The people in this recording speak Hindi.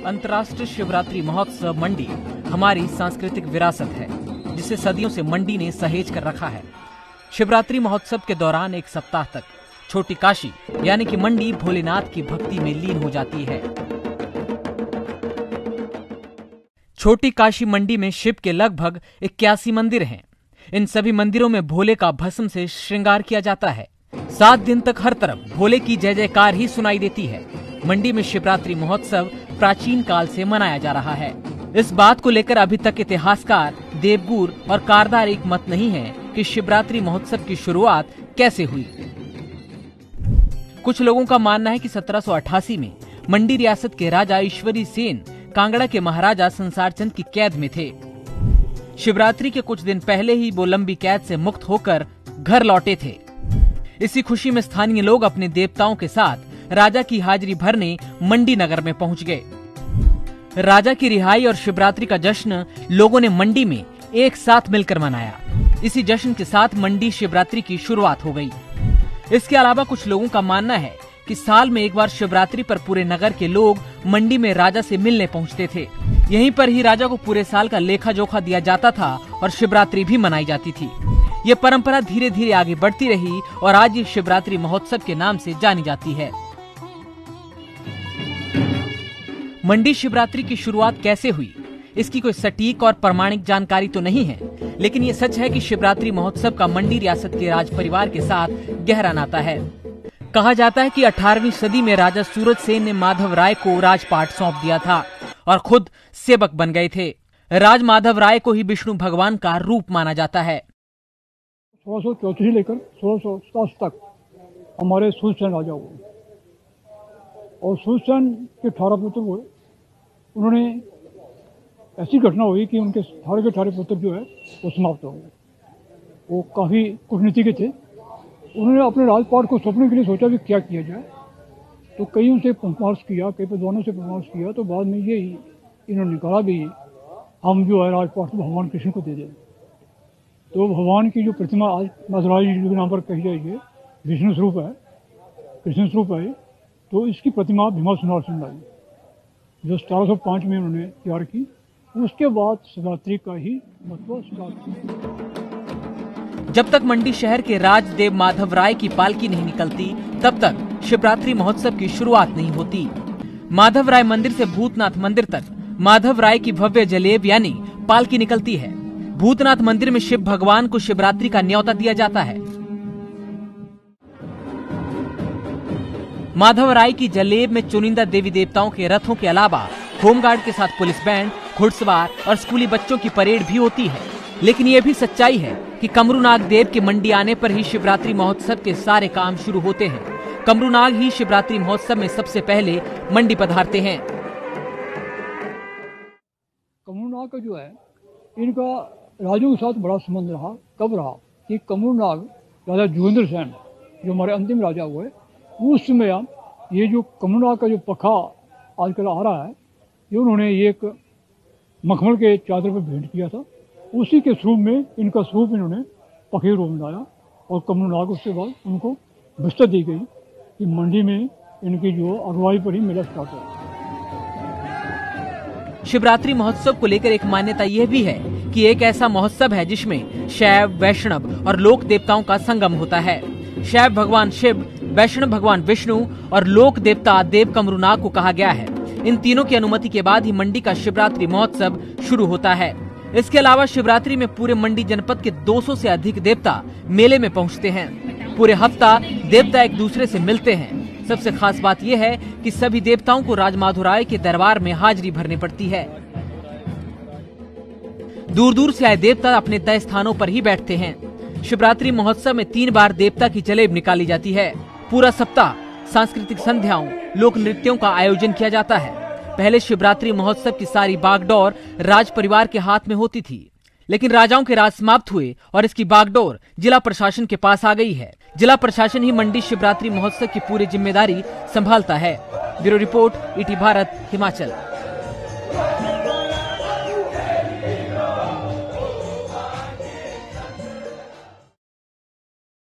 अंतर्राष्ट्रीय शिवरात्रि महोत्सव मंडी हमारी सांस्कृतिक विरासत है, जिसे सदियों से मंडी ने सहेज कर रखा है। शिवरात्रि महोत्सव के दौरान एक सप्ताह तक छोटी काशी यानी कि मंडी भोलेनाथ की भक्ति में लीन हो जाती है। छोटी काशी मंडी में शिव के लगभग 81 मंदिर हैं। इन सभी मंदिरों में भोले का भस्म से श्रृंगार किया जाता है। 7 दिन तक हर तरफ भोले की जय जयकार ही सुनाई देती है। मंडी में शिवरात्रि महोत्सव प्राचीन काल से मनाया जा रहा है। इस बात को लेकर अभी तक इतिहासकार, देवगुर और कारदार एक मत नहीं है कि शिवरात्रि महोत्सव की शुरुआत कैसे हुई। कुछ लोगों का मानना है कि 1788 में मंडी रियासत के राजा ईश्वरी सेन कांगड़ा के महाराजा संसार चंद की कैद में थे। शिवरात्रि के कुछ दिन पहले ही वो लंबी कैद से मुक्त होकर घर लौटे थे। इसी खुशी में स्थानीय लोग अपने देवताओं के साथ राजा की हाजिरी भरने मंडी नगर में पहुंच गए। राजा की रिहाई और शिवरात्रि का जश्न लोगों ने मंडी में एक साथ मिलकर मनाया। इसी जश्न के साथ मंडी शिवरात्रि की शुरुआत हो गई। इसके अलावा कुछ लोगों का मानना है कि साल में एक बार शिवरात्रि पर पूरे नगर के लोग मंडी में राजा से मिलने पहुंचते थे। यहीं पर ही राजा को पूरे साल का लेखा जोखा दिया जाता था और शिवरात्रि भी मनाई जाती थी। ये परंपरा धीरे धीरे आगे बढ़ती रही और आज ये शिवरात्रि महोत्सव के नाम से जानी जाती है। मंडी शिवरात्रि की शुरुआत कैसे हुई, इसकी कोई सटीक और प्रमाणिक जानकारी तो नहीं है, लेकिन ये सच है कि शिवरात्रि महोत्सव का मंडी रियासत के राज परिवार के साथ गहरा नाता है। कहा जाता है कि 18वीं सदी में राजा सूरज सेन ने माधव राय को राजपाट सौंप दिया था और खुद सेवक बन गए थे। राज माधव राय को ही विष्णु भगवान का रूप माना जाता है। 1634 लेकर 1687 तक हमारे सूरजसेन राजा हुए और सूरजसेन के 18 पुत्र हुए। उन्होंने ऐसी घटना हुई कि उनके 18 के 18 पुत्र जो है वो समाप्त हो गए। वो काफ़ी कूटनीति के थे। उन्होंने अपने राजपाट को सौंपने के लिए सोचा कि क्या किया जाए, तो कई उनसे परामर्श किया, कई विद्वानों से परामर्श किया, तो बाद में ये इन्होंने कहा भी हम जो है राजपाट को भगवान कृष्ण को दे दें। तो भगवान की जो प्रतिमा आज मधुराज जी के नाम पर कही जाएगी, विष्णु स्वरूप है, कृष्ण स्वरूप है, तो इसकी प्रतिमा भीमा सुनार सिंह लाई जो 1705 में उन्होंने तैयार की। उसके बाद शिवरात्रि का ही महत्व स्टार्ट। जब तक मंडी शहर के राजदेव माधव राय की पालकी नहीं निकलती, तब तक शिवरात्रि महोत्सव की शुरुआत नहीं होती। माधव राय मंदिर से भूतनाथ मंदिर तक माधव राय की भव्य जलेब यानी पालकी निकलती है। भूतनाथ मंदिर में शिव भगवान को शिवरात्रि का न्योता दिया जाता है। माधव राय की जलेब में चुनिंदा देवी देवताओं के रथों के अलावा होमगार्ड के साथ पुलिस बैंड, घुड़सवार और स्कूली बच्चों की परेड भी होती है। लेकिन ये भी सच्चाई है कि कमरूनाग देव के मंडी आने पर ही शिवरात्रि महोत्सव के सारे काम शुरू होते हैं। कमरूनाग ही शिवरात्रि महोत्सव में सबसे पहले मंडी पधारते हैं। कमरूनाग का जो है इनका राजों के साथ बड़ा संबंध रहा। कब रहा कि कमरूनाग राजा जोगेंद्र सेन जो हमारे अंतिम राजा हुए, उस समय ये जो कमरूनाग का जो पखा आजकल आ रहा है, ये उन्होंने एक मखमल के चादर पर भेंट किया था। उसी के स्वरूप में इनका स्वरूप इन्होंने पखे रूप में लाया और कमरूनाग उसके बाद उनको विस्तृत दी गई कि मंडी में इनकी जो अगुवाई पर ही मेला स्टार्ट हो। शिवरात्रि महोत्सव को लेकर एक मान्यता यह भी है कि एक ऐसा महोत्सव है जिसमें शैव, वैष्णव और लोक देवताओं का संगम होता है। शैव भगवान शिव, वैष्णव भगवान विष्णु और लोक देवता देव कमरूनाग को कहा गया है। इन तीनों की अनुमति के बाद ही मंडी का शिवरात्रि महोत्सव शुरू होता है। इसके अलावा शिवरात्रि में पूरे मंडी जनपद के 200 से अधिक देवता मेले में पहुंचते हैं। पूरे हफ्ता देवता एक दूसरे से मिलते हैं। सबसे खास बात यह है कि सभी देवताओं को राजमाधुराय के दरबार में हाजिरी भरनी पड़ती है। दूर दूर से आए देवता अपने तय स्थानों पर ही बैठते हैं। शिवरात्रि महोत्सव में 3 बार देवता की जलेब निकाली जाती है। पूरा सप्ताह सांस्कृतिक संध्याओं, लोक नृत्यों का आयोजन किया जाता है। पहले शिवरात्रि महोत्सव की सारी बागडोर राज परिवार के हाथ में होती थी, लेकिन राजाओं के राज समाप्त हुए और इसकी बागडोर जिला प्रशासन के पास आ गई है। जिला प्रशासन ही मंडी शिवरात्रि महोत्सव की पूरी जिम्मेदारी संभालता है। Bureau report, ET Bharat, Himachal.